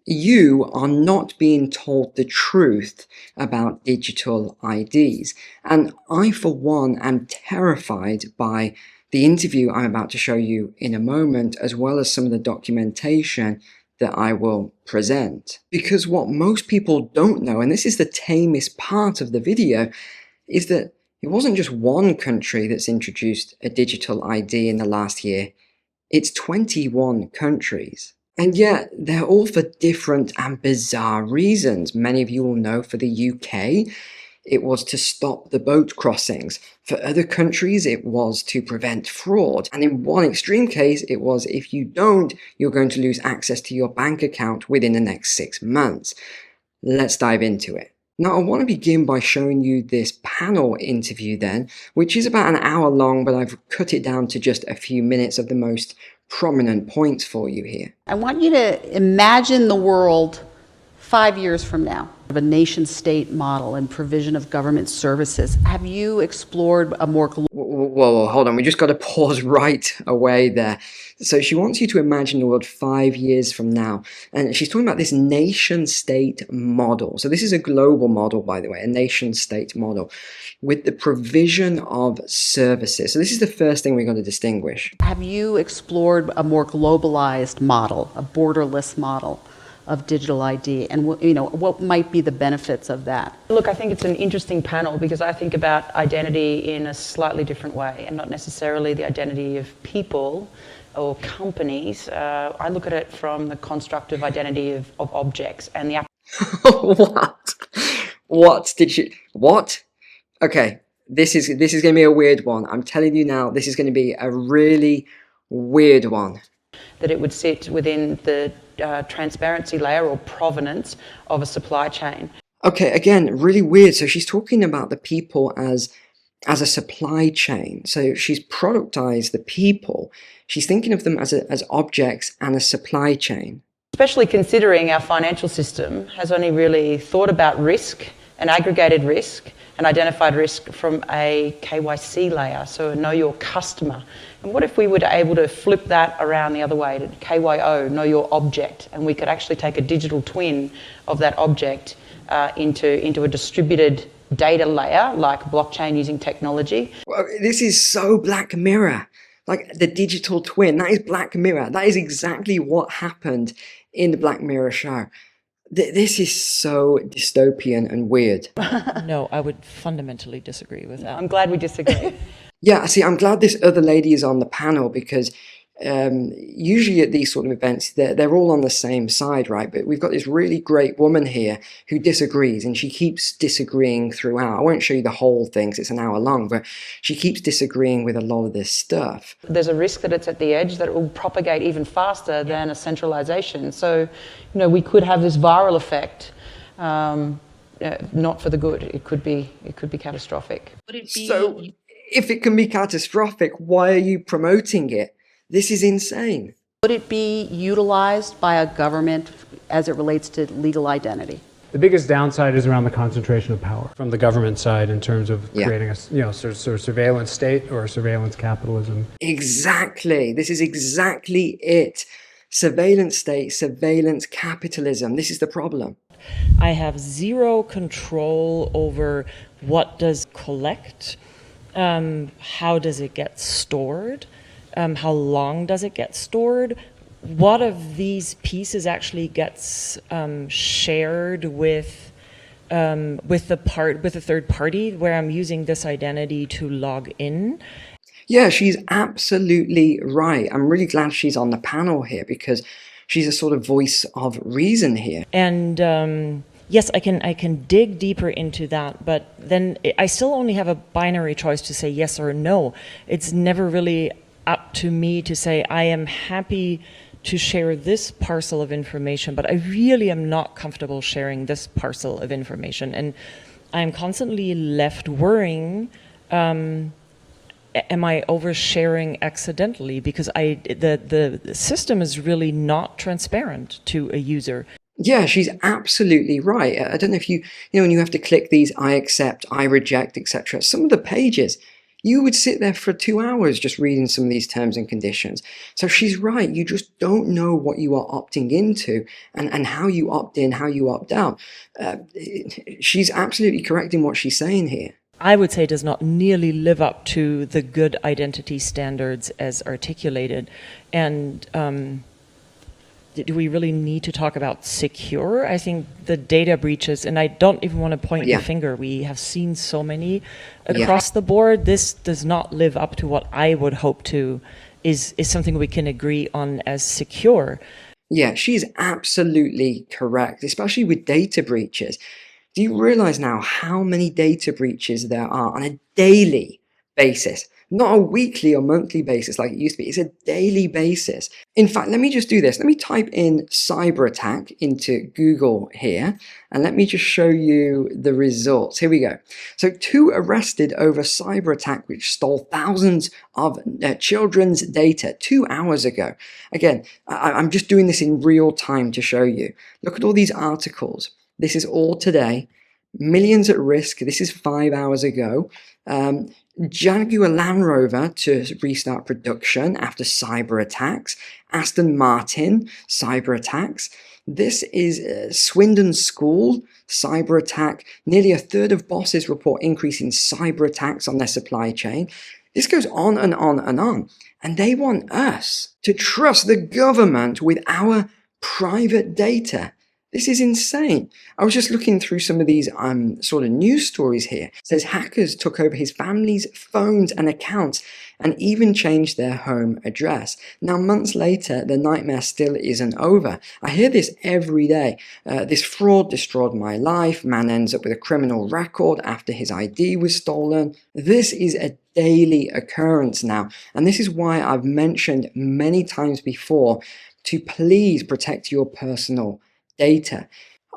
You are not being told the truth about digital IDs. And I, for one, am terrified by the interview I'm about to show you in a moment, as well as some of the documentation that I will present. Because what most people don't know, and this is the tamest part of the video, is that it wasn't just one country that's introduced a digital ID in the last year. It's 21 countries. And yet, they're all for different and bizarre reasons. Many of you will know for the UK, it was to stop the boat crossings. For other countries, it was to prevent fraud. And in one extreme case, it was if you don't, you're going to lose access to your bank account within the next 6 months. Let's dive into it. Now, I want to begin by showing you this panel interview then, which is about an hour long, but I've cut it down to just a few minutes of the most prominent points for you here. I want you to imagine the world 5 years from now, of a nation-state model and provision of government services. Have you explored a more Whoa, hold on. We just got to pause right away there. So she wants you to imagine the world 5 years from now. And she's talking about this nation-state model. So this is a global model, by the way, a nation-state model with the provision of services. So this is the first thing we're going to distinguish. Have you explored a more globalized model, a borderless model of digital ID, and what might be the benefits of that? Look, I think it's an interesting panel because I think about identity in a slightly different way and not necessarily the identity of people or companies. I look at it from the constructive identity of objects and the... What? Okay, this is going to be a weird one. I'm telling you now, this is going to be a really weird one. That it would sit within the transparency layer or provenance of a supply chain. Okay, again, really weird. So she's talking about the people as a supply chain. So she's productized the people. She's thinking of them as objects and a supply chain. Especially considering our financial system has only really thought about risk and aggregated risk and identified risk from a KYC layer, so know your customer. And what if we were able to flip that around the other way to KYO, know your object, and we could actually take a digital twin of that object into a distributed data layer like blockchain using technology. Well, this is so Black Mirror. Like the digital twin, that is Black Mirror. That is exactly what happened in the Black Mirror show. This is so dystopian and weird. No, I would fundamentally disagree with that. I'm glad we disagree. Yeah, see, I'm glad this other lady is on the panel because usually at these sort of events, they're all on the same side, right? But we've got this really great woman here who disagrees, and she keeps disagreeing throughout. I won't show you the whole thing because it's an hour long, but she keeps disagreeing with a lot of this stuff. There's a risk that it's at the edge that it will propagate even faster than a centralization. So, we could have this viral effect. Not for the good. It could be catastrophic. So, if it can be catastrophic, why are you promoting it? This is insane. Would it be utilized by a government as it relates to legal identity? The biggest downside is around the concentration of power from the government side in terms of creating a sort of surveillance state or surveillance capitalism. Exactly. This is exactly it. Surveillance state, surveillance capitalism. This is the problem. I have zero control over what does collect, how does it get stored, how long does it get stored, what of these pieces actually gets shared with the third party where I'm using this identity to log in. Yeah, she's absolutely right. I'm really glad she's on the panel here because she's a sort of voice of reason here. And yes, I can dig deeper into that, but then I still only have a binary choice to say yes or no. It's never really up to me to say I am happy to share this parcel of information, but I really am not comfortable sharing this parcel of information. And I'm constantly left worrying, am I oversharing accidentally? Because the system is really not transparent to a user. Yeah, she's absolutely right. I don't know if when you have to click these I accept, I reject, etc. Some of the pages, You would sit there for 2 hours just reading some of these terms and conditions. So she's right. You just don't know what you are opting into and how you opt in, how you opt out. She's absolutely correct in what she's saying here. I would say does not nearly live up to the good identity standards as articulated. And do we really need to talk about secure? I think the data breaches, and I don't even want to point the finger, we have seen so many across the board. This does not live up to what I would hope to is something we can agree on as secure. Yeah, she's absolutely correct, especially with data breaches. Do you realize now how many data breaches there are on a daily basis? Not a weekly or monthly basis like it used to be. It's a daily basis. In fact, let me just do this. Let me type in cyber attack into Google here, and let me just show you the results. Here we go. So 2 arrested over cyber attack which stole thousands of children's data 2 hours ago. Again, I'm just doing this in real time to show you. Look at all these articles. This is all today. Millions at risk. This is 5 hours ago. Jaguar Land Rover to restart production after cyber attacks. Aston Martin, cyber attacks. This is Swindon School, cyber attack. Nearly a third of bosses report increase in cyber attacks on their supply chain. This goes on and on and on. And they want us to trust the government with our private data. This is insane. I was just looking through some of these sort of news stories here. It says hackers took over his family's phones and accounts and even changed their home address. Now, months later, the nightmare still isn't over. I hear this every day. This fraud destroyed my life. Man ends up with a criminal record after his ID was stolen. This is a daily occurrence now. And this is why I've mentioned many times before to please protect your personal data.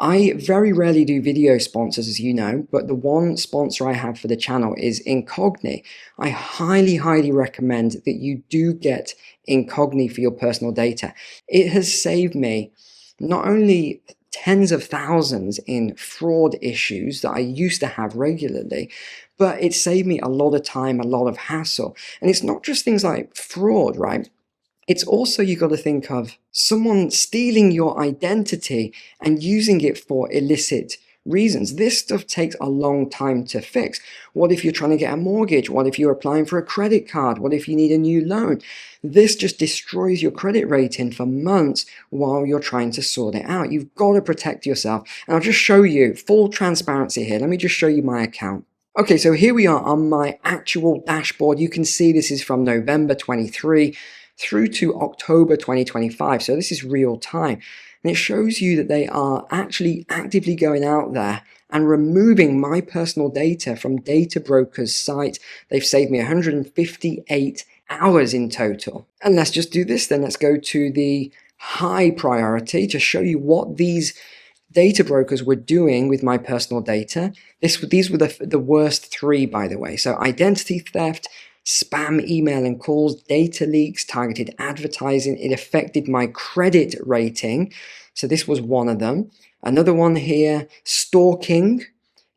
I very rarely do video sponsors, as you know, but the one sponsor I have for the channel is Incogni. I highly, highly recommend that you do get Incogni for your personal data. It has saved me not only tens of thousands in fraud issues that I used to have regularly, but it saved me a lot of time, a lot of hassle. And it's not just things like fraud, right? It's also, you got to think of someone stealing your identity and using it for illicit reasons. This stuff takes a long time to fix. What if you're trying to get a mortgage? What if you're applying for a credit card? What if you need a new loan? This just destroys your credit rating for months while you're trying to sort it out. You've got to protect yourself. And I'll just show you full transparency here. Let me just show you my account. Okay, so here we are on my actual dashboard. You can see this is from November 23 through to October 2025. So this is real time. And it shows you that they are actually actively going out there and removing my personal data from data brokers' site. They've saved me 158 hours in total. And let's just do this then. Let's go to the high priority to show you what these data brokers were doing with my personal data. These were the worst 3, by the way. So identity theft, spam email and calls, data leaks, targeted advertising. It affected my credit rating. So this was one of them. Another one here, stalking,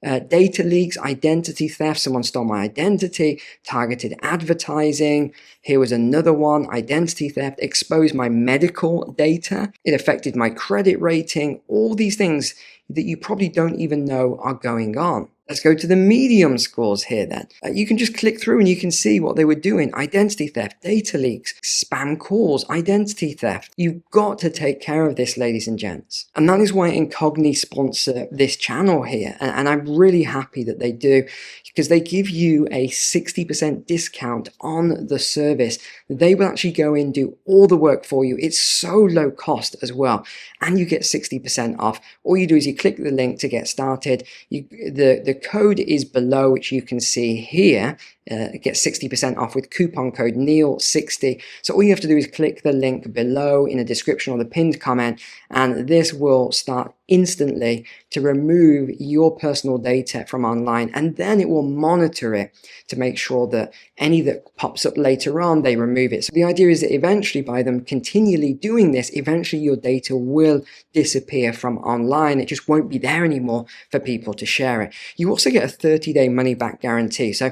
data leaks, identity theft. Someone stole my identity, targeted advertising. Here was another one, identity theft, exposed my medical data. It affected my credit rating. All these things that you probably don't even know are going on. Let's go to the medium scores here then. You can just click through and you can see what they were doing. Identity theft, data leaks, spam calls, identity theft. You've got to take care of this, ladies and gents. And that is why Incogni sponsor this channel here. And I'm really happy that they do, because they give you a 60% discount on the service. They will actually go in, do all the work for you. It's so low cost as well. And you get 60% off. All you do is you click the link to get started. The code is below, which you can see here. Get 60% off with coupon code NEIL60. So all you have to do is click the link below in the description or the pinned comment, and this will start instantly to remove your personal data from online, and then it will monitor it to make sure that any that pops up later on, they remove it. So the idea is that eventually, by them continually doing this, eventually your data will disappear from online. It just won't be there anymore for people to share it. You also get a 30-day money-back guarantee. So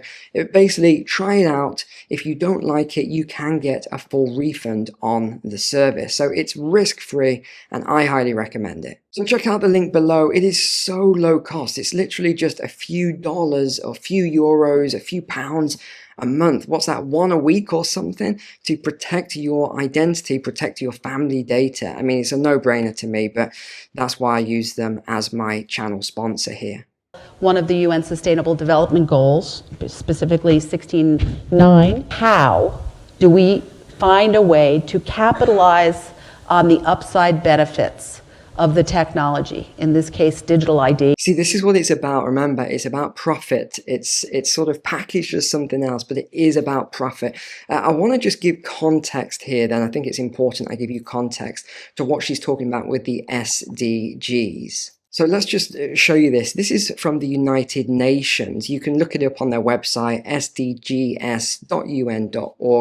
basically, try it out. If you don't like it, you can get a full refund on the service. So it's risk-free, and I highly recommend it. So check out the link below. It is so low cost. It's literally just a few dollars or a few euros, a few pounds a month. What's that, one a week or something, to protect your identity, protect your family data. I mean, it's a no-brainer to me, but that's why I use them as my channel sponsor here. One of the UN Sustainable Development Goals, specifically 16.9, how do we find a way to capitalize on the upside benefits of the technology, in this case, digital ID? See, this is what it's about. Remember, it's about profit. It's sort of packaged as something else, but it is about profit. I want to just give context here, then. I think it's important I give you context to what she's talking about with the SDGs. So let's just show you this. This is from the United Nations. You can look it up on their website, sdgs.un.org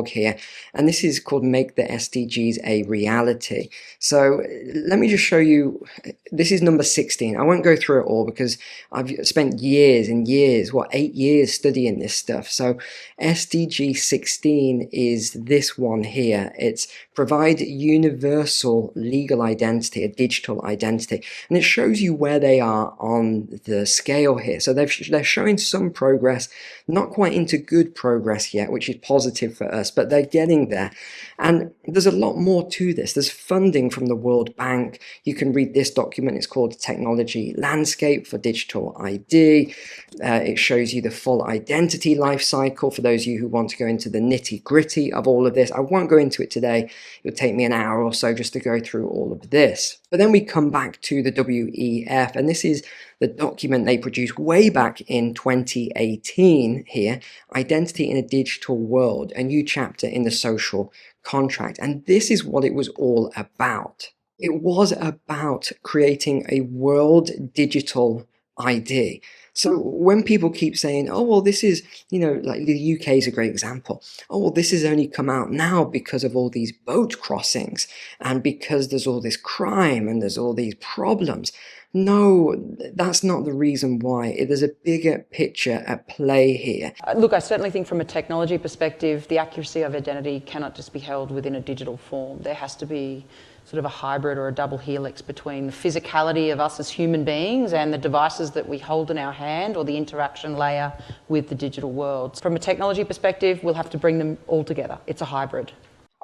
here. And this is called Make the SDGs a Reality. So let me just show you. This is number 16. I won't go through it all because I've spent years and years, 8 years studying this stuff. So SDG 16 is this one here. It's provide universal legal identity, a digital identity. And it shows you where they are on the scale here. So they're showing some progress, not quite into good progress yet, which is positive for us, but they're getting there. And there's a lot more to this. There's funding from the World Bank. You can read this document. It's called Technology Landscape for Digital ID. It shows you the full identity life cycle for those of you who want to go into the nitty-gritty of all of this. I won't go into it today. It would take me an hour or so just to go through all of this. But then we come back to the WEF, and this is the document they produced way back in 2018 here, Identity in a Digital World, a new chapter in the social contract. And this is what it was all about. It was about creating a world digital ID. So when people keep saying, oh, well, this is, like the UK is a great example. Oh, well, this has only come out now because of all these boat crossings and because there's all this crime and there's all these problems. No, that's not the reason why. There's a bigger picture at play here. Look, I certainly think from a technology perspective, the accuracy of identity cannot just be held within a digital form. There has to be sort of a hybrid or a double helix between the physicality of us as human beings and the devices that we hold in our hand, or the interaction layer with the digital world. From a technology perspective, we'll have to bring them all together. It's a hybrid.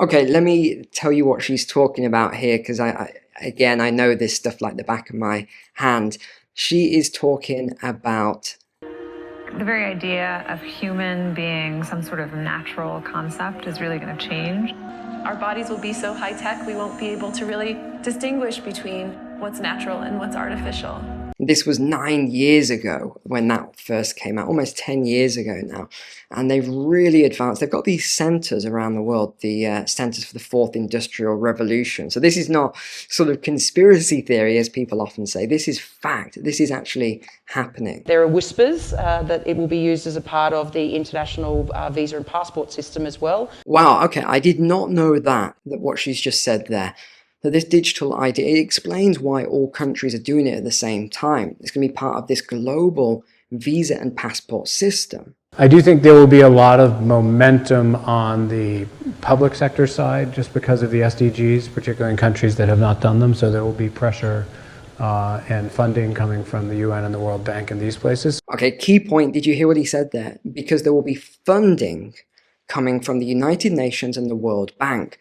Okay, let me tell you what she's talking about here, because again, I know this stuff like the back of my hand. She is talking about the very idea of human being some sort of natural concept is really going to change. Our bodies will be so high-tech, we won't be able to really distinguish between what's natural and what's artificial. This was 9 years ago when that first came out, almost 10 years ago now. And they've really advanced. They've got these centers around the world, the Centers for the Fourth Industrial Revolution. So this is not sort of conspiracy theory, as people often say. This is fact. This is actually happening. There are whispers that it will be used as a part of the international visa and passport system as well. Wow, okay, I did not know that what she's just said there. That this digital ID, it explains why all countries are doing it at the same time. It's going to be part of this global visa and passport system. I do think there will be a lot of momentum on the public sector side just because of the SDGs, particularly in countries that have not done them. So there will be pressure and funding coming from the UN and the World Bank and these places. Okay, key point. Did you hear what he said there? Because there will be funding coming from the United Nations and the World Bank.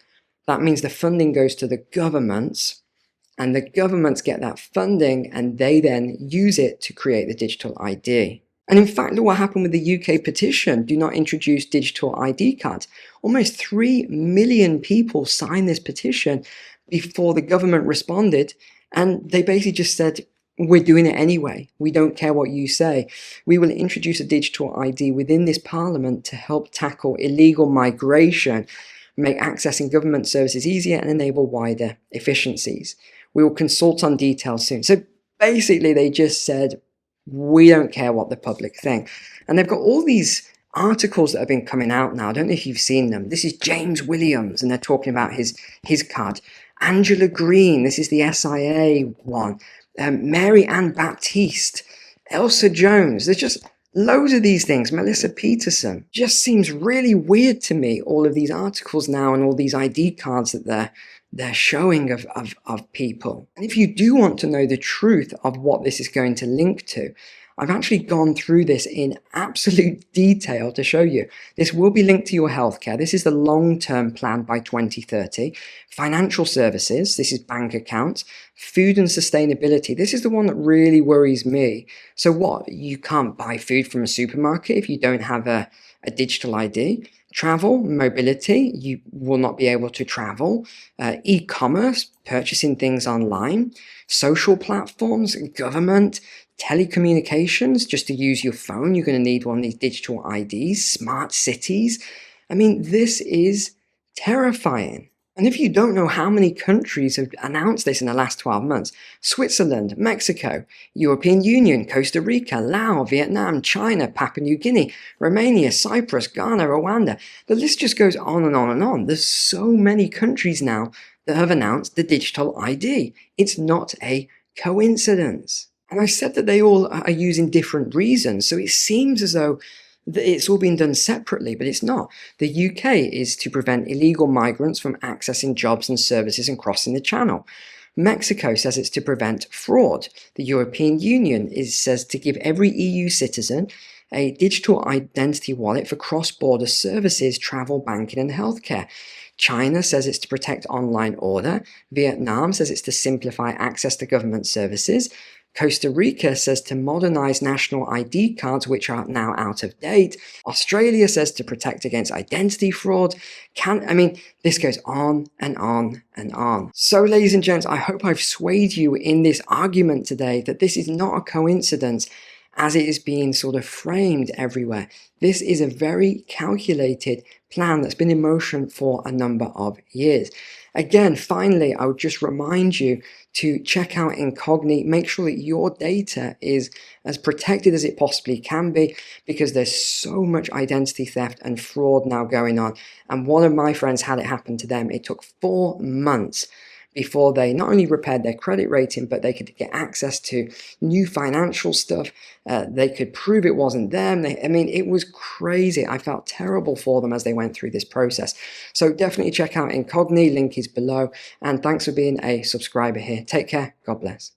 That means the funding goes to the governments, and the governments get that funding and they then use it to create the digital ID. And in fact, look what happened with the UK petition, do not introduce digital ID cards. Almost 3 million people signed this petition before the government responded, and they basically just said, we're doing it anyway. We don't care what you say. We will introduce a digital ID within this parliament to help tackle illegal migration, make accessing government services easier, and enable wider efficiencies. We will consult on details soon. So basically they just said, we don't care what the public think. And they've got all these articles that have been coming out now. I don't know if you've seen them. This is James Williams, and they're talking about his card. Angela Green, this is the SIA one. Mary Ann Baptiste, Elsa Jones. There's just loads of these things. Melissa Peterson. Just seems really weird to me, all of these articles now and all these ID cards that they're showing of people. And if you do want to know the truth of what this is going to link to, I've actually gone through this in absolute detail to show you. This will be linked to your healthcare. This is the long-term plan by 2030. Financial services, this is bank accounts. Food and sustainability, this is the one that really worries me. So what? You can't buy food from a supermarket if you don't have a digital ID. Travel, mobility, you will not be able to travel. E-commerce, purchasing things online. Social platforms, government, telecommunications, just to use your phone, you're going to need one of these digital IDs. Smart cities. I mean, this is terrifying. And if you don't know how many countries have announced this in the last 12 months, Switzerland, Mexico, European Union, Costa Rica, Laos, Vietnam, China, Papua New Guinea, Romania, Cyprus, Ghana, Rwanda, the list just goes on and on and on. There's so many countries now that have announced the digital ID. It's not a coincidence. And I said that they all are using different reasons, so it seems as though it's all been done separately, but it's not. The UK is to prevent illegal migrants from accessing jobs and services and crossing the channel. Mexico says it's to prevent fraud. The European Union says to give every EU citizen a digital identity wallet for cross-border services, travel, banking and healthcare. China says it's to protect online order. Vietnam says it's to simplify access to government services. Costa Rica says to modernize national ID cards, which are now out of date. Australia says to protect against identity fraud. This goes on and on and on. So, ladies and gents, I hope I've swayed you in this argument today that this is not a coincidence as it is being sort of framed everywhere. This is a very calculated plan that's been in motion for a number of years. Again, finally, I would just remind you to check out Incogni. Make sure that your data is as protected as it possibly can be, because there's so much identity theft and fraud now going on. And one of my friends had it happen to them. It took 4 months before they not only repaired their credit rating, but they could get access to new financial stuff. They could prove it wasn't them. It was crazy. I felt terrible for them as they went through this process. So definitely check out Incogni. Link is below. And thanks for being a subscriber here. Take care. God bless.